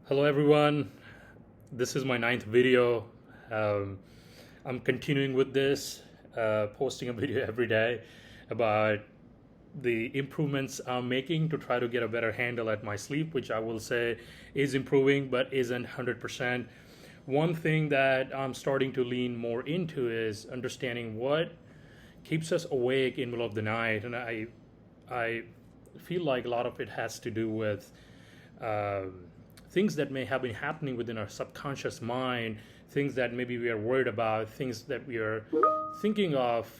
Hello everyone, this is my ninth video. Um, I'm continuing with this, posting a video every day about the improvements I'm making to try to get a better handle at my sleep, which I will say is improving but isn't 100%. One thing that I'm starting to lean more into is understanding what keeps us awake in the middle of the night, and I feel like a lot of it has to do with things that may have been happening within our subconscious mind, things that maybe we are worried about, things that we are thinking of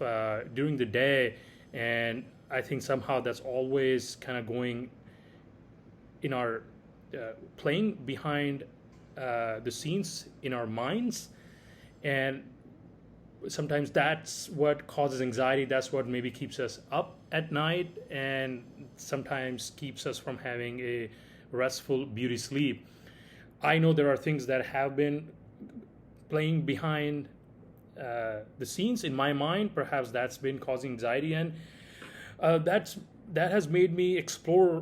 during the day, and I think somehow that's always kind of going in our playing behind the scenes in our minds, and sometimes that's what causes anxiety. That's what maybe keeps us up at night, and sometimes keeps us from having a restful beauty sleep. I know there are things that have been playing behind the scenes in my mind. Perhaps that's been causing anxiety, and that has made me explore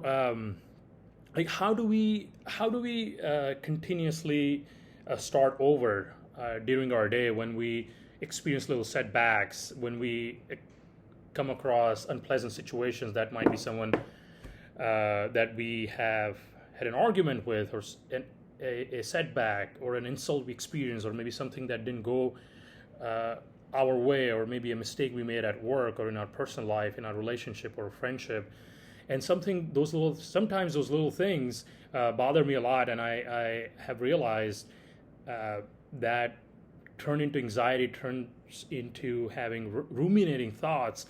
like how do we continuously start over during our day when we experience little setbacks, when we come across unpleasant situations that might be someone that we have had an argument with, or a setback, or an insult we experienced, or maybe something that didn't go our way, or maybe a mistake we made at work or in our personal life, in our relationship or friendship. And sometimes those little things bother me a lot, and I have realized that turn into anxiety, turns into having ruminating thoughts.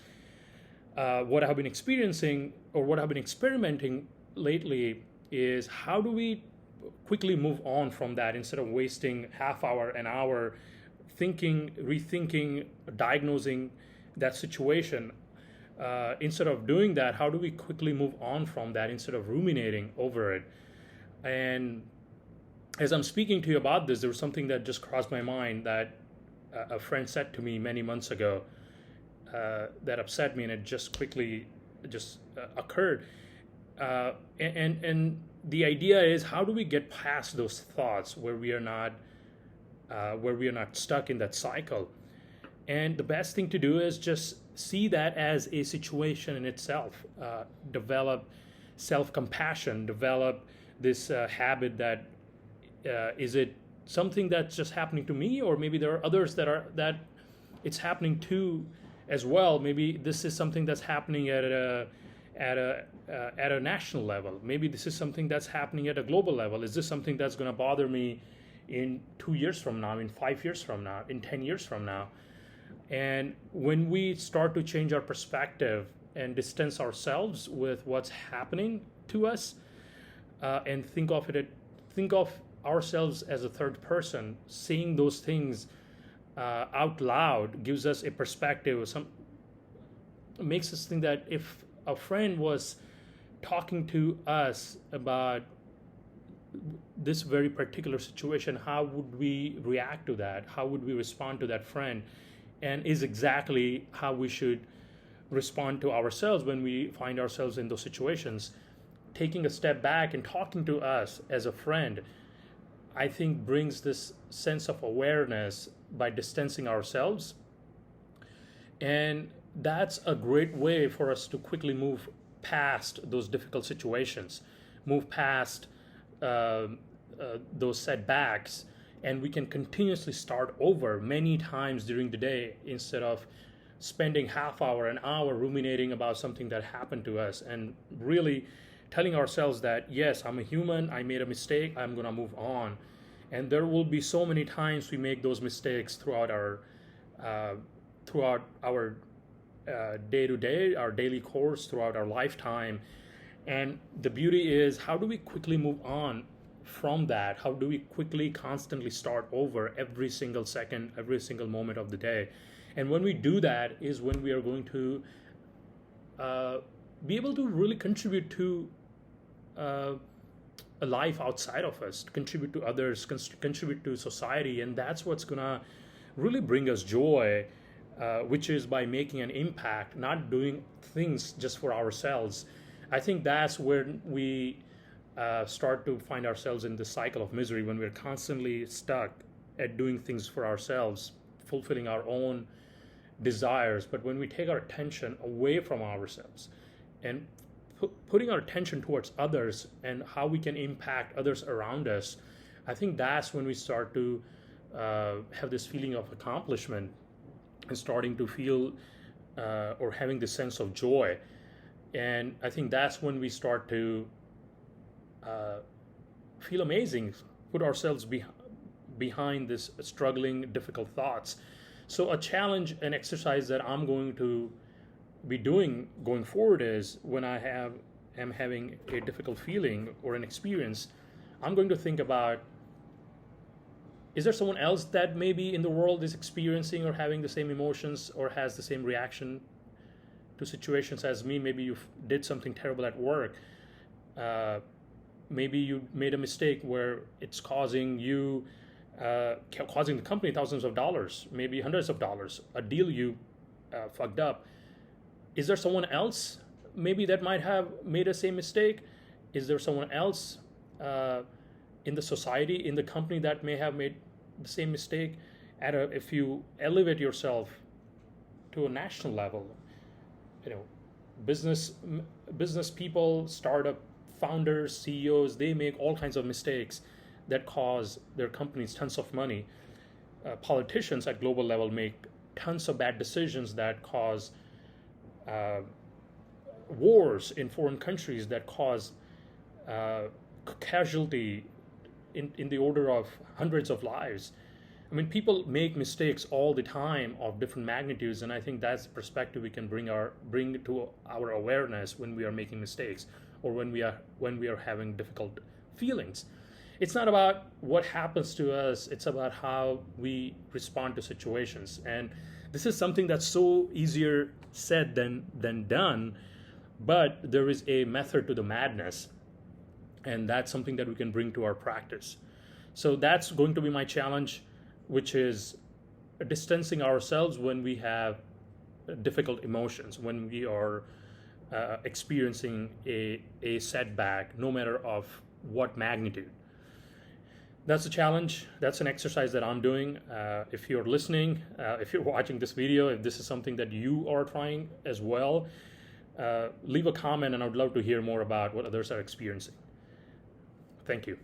What I've been experiencing, or what I've been experimenting lately, is how do we quickly move on from that instead of wasting half hour, an hour thinking, rethinking, diagnosing that situation. Instead of doing that, how do we quickly move on from that instead of ruminating over it? And as I'm speaking to you about this, there was something that just crossed my mind that a friend said to me many months ago that upset me, and it just quickly occurred. And the idea is, how do we get past those thoughts where we are not stuck in that cycle? And the best thing to do is just see that as a situation in itself. Develop self-compassion. Develop this habit that is it something that's just happening to me, or maybe there are others that it's happening to as well. Maybe this is something that's happening at a national level. Maybe this is something that's happening at a global level. Is this something that's going to bother me in 2 years from now, in 5 years from now, in 10 years from now? And when we start to change our perspective and distance ourselves with what's happening to us, and think of ourselves as a third person, seeing those things out loud gives us a perspective. Makes us think that if a friend was talking to us about this very particular situation, how would we react to that? How would we respond to that friend? And is exactly how we should respond to ourselves when we find ourselves in those situations. Taking a step back and talking to us as a friend, I think, brings this sense of awareness by distancing ourselves. And that's a great way for us to quickly move past those difficult situations, move past those setbacks, and we can continuously start over many times during the day instead of spending half hour, an hour ruminating about something that happened to us, and really telling ourselves that, yes, I'm a human, I made a mistake, I'm going to move on. And there will be so many times we make those mistakes throughout our day-to-day, our daily course, throughout our lifetime. And the beauty is, how do we quickly move on from that? How do we quickly, constantly start over every single second, every single moment of the day? And when we do that is when we are going to be able to really contribute to a life outside of us, contribute to others, contribute to society. And that's what's going to really bring us joy, which is by making an impact, not doing things just for ourselves. I think that's where we start to find ourselves in this cycle of misery when we're constantly stuck at doing things for ourselves, fulfilling our own desires. But when we take our attention away from ourselves and putting our attention towards others and how we can impact others around us, I think that's when we start to have this feeling of accomplishment and starting to feel or having this sense of joy. And I think that's when we start to feel amazing, put ourselves behind this struggling, difficult thoughts. So a challenge, an exercise that I'm going to be doing going forward is when I am having a difficult feeling or an experience, I'm going to think about, is there someone else that maybe in the world is experiencing or having the same emotions or has the same reaction to situations as me? Maybe you did something terrible at work. Maybe you made a mistake where it's causing you, causing the company thousands of dollars, maybe hundreds of dollars, a deal you fucked up. Is there someone else maybe that might have made the same mistake? Is there someone else in the society, in the company that may have made the same mistake? If you elevate yourself to a national level, business people, startup founders, CEOs, they make all kinds of mistakes that cause their companies tons of money. Politicians at global level make tons of bad decisions that cause wars in foreign countries that cause casualty in the order of hundreds of lives. I mean, people make mistakes all the time of different magnitudes, and I think that's the perspective we can bring to our awareness when we are making mistakes or when we are having difficult feelings. It's not about what happens to us, it's about how we respond to situations. And this is something that's so easier said than done, but there is a method to the madness, and that's something that we can bring to our practice. So that's going to be my challenge, which is distancing ourselves when we have difficult emotions, when we are experiencing a setback, no matter of what magnitude. That's a challenge. That's an exercise that I'm doing. If you're listening, if you're watching this video, if this is something that you are trying as well, leave a comment, and I would love to hear more about what others are experiencing. Thank you.